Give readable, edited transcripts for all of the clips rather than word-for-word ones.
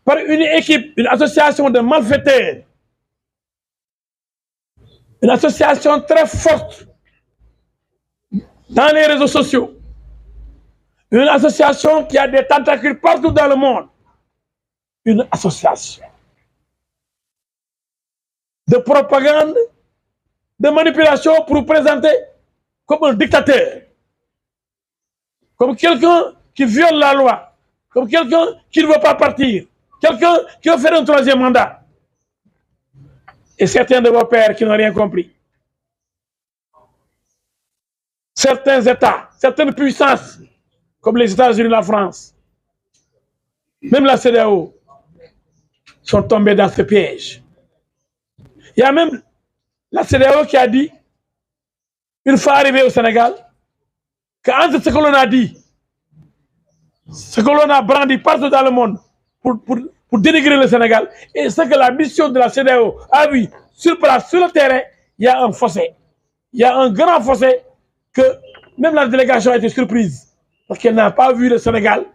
par une équipe, une association de malfaiteurs, une association très forte dans les réseaux sociaux, une association qui a des tentacules partout dans le monde, une association de propagande, de manipulation pour vous présenter comme un dictateur, comme quelqu'un qui viole la loi, comme quelqu'un qui ne veut pas partir, quelqu'un qui veut faire un troisième mandat. Et certains de vos pères qui n'ont rien compris. Certains États, certaines puissances, comme les États-Unis et la France, même la CEDEAO, sont tombés dans ce piège. Il y a même la CEDEAO qui a dit, une fois arrivé au Sénégal, qu'entre ce que l'on a dit, ce que l'on a brandi partout dans le monde pour dénigrer le Sénégal, et ce que la mission de la CEDEAO a vu sur place, sur le terrain, il y a un fossé. Il y a un grand fossé que même la délégation a été surprise, parce qu'elle n'a pas vu le Sénégal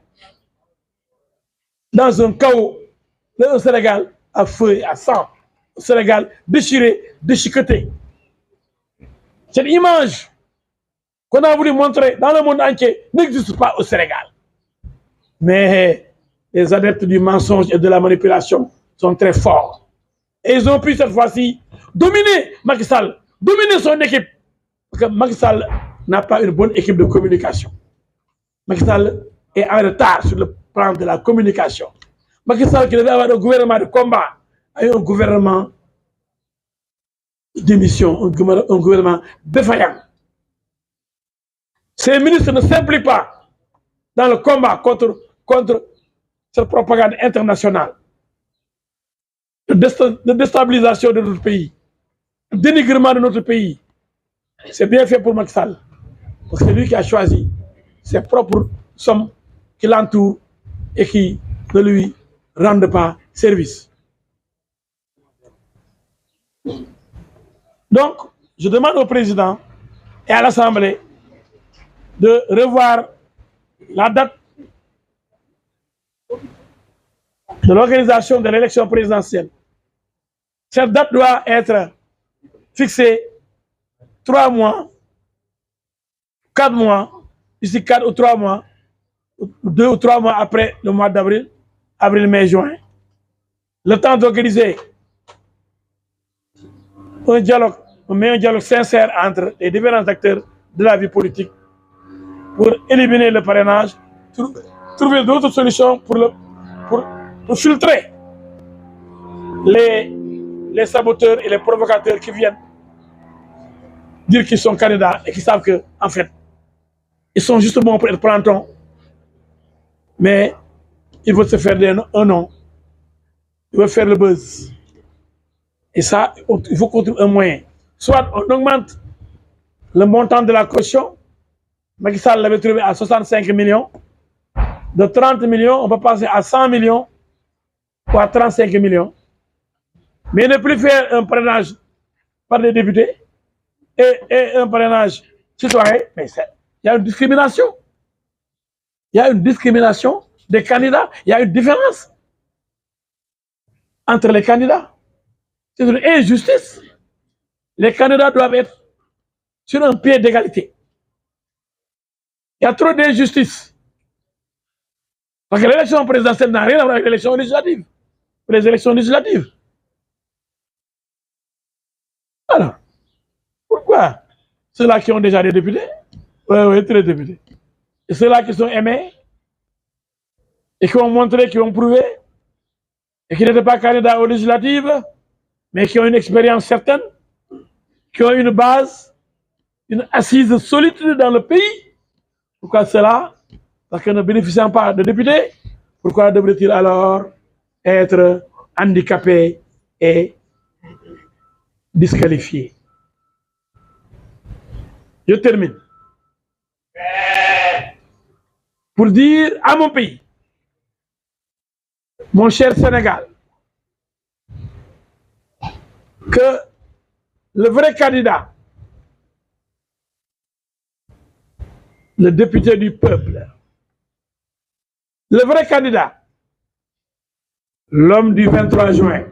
dans un chaos, le Sénégal à feu et à sang, le Sénégal déchiré, déchiqueté. Cette image qu'on a voulu montrer dans le monde entier n'existe pas au Sénégal. Mais les adeptes du mensonge et de la manipulation sont très forts. Et ils ont pu cette fois-ci dominer Macky Sall, dominer son équipe. Parce que Macky Sall n'a pas une bonne équipe de communication. Macky Sall est en retard sur le plan de la communication. Macky Sall, qui devait avoir un gouvernement de combat, a eu un gouvernement d'émission, un gouvernement défaillant. Ces ministres ne s'impliquent pas dans le combat contre cette propagande internationale de déstabilisation de notre pays, de dénigrement de notre pays. C'est bien fait pour Macky Sall, parce que c'est lui qui a choisi ses propres sommes qui l'entourent et qui ne lui rendent pas service. Donc, je demande au président et à l'Assemblée de revoir la date de l'organisation de l'élection présidentielle. Cette date doit être fixée 3 mois, 4 mois, ici 4 ou 3 mois, 2 ou 3 mois après le mois d'avril, avril, mai, juin. Le temps d'organiser un dialogue sincère entre les différents acteurs de la vie politique pour éliminer le parrainage, trouver d'autres solutions pour filtrer les saboteurs et les provocateurs qui viennent dire qu'ils sont candidats et qui savent que, en fait, ils sont justement pour être plantons, mais ils veulent se faire un nom, ils veulent faire le buzz. Et ça, il faut qu'on trouve un moyen. Soit on augmente le montant de la caution, Macky Sall l'avait trouvé à 65 millions, de 30 millions, on peut passer à 100 millions ou à 35 millions. Mais ne plus faire un parrainage par des députés et un parrainage citoyen, mais il y a une discrimination. Il y a une discrimination des candidats. Il y a une différence entre les candidats. C'est une injustice. Les candidats doivent être sur un pied d'égalité. Il y a trop d'injustice. Parce que l'élection présidentielle n'a rien à voir avec l'élection législative. Les élections législatives. Alors, pourquoi ceux-là qui ont déjà des députés, oui, tous les députés, et ceux-là qui sont aimés, et qui ont montré, qui ont prouvé, et qui n'étaient pas candidats aux législatives, mais qui ont une expérience certaine, qui ont une base, une assise solide dans le pays, pourquoi cela? Parce que ne bénéficiant pas de députés, pourquoi devraient-ils alors être handicapés et disqualifiés? Je termine. Pour dire à mon pays, mon cher Sénégal, que le vrai candidat, le député du peuple, le vrai candidat, L'homme du 23 juin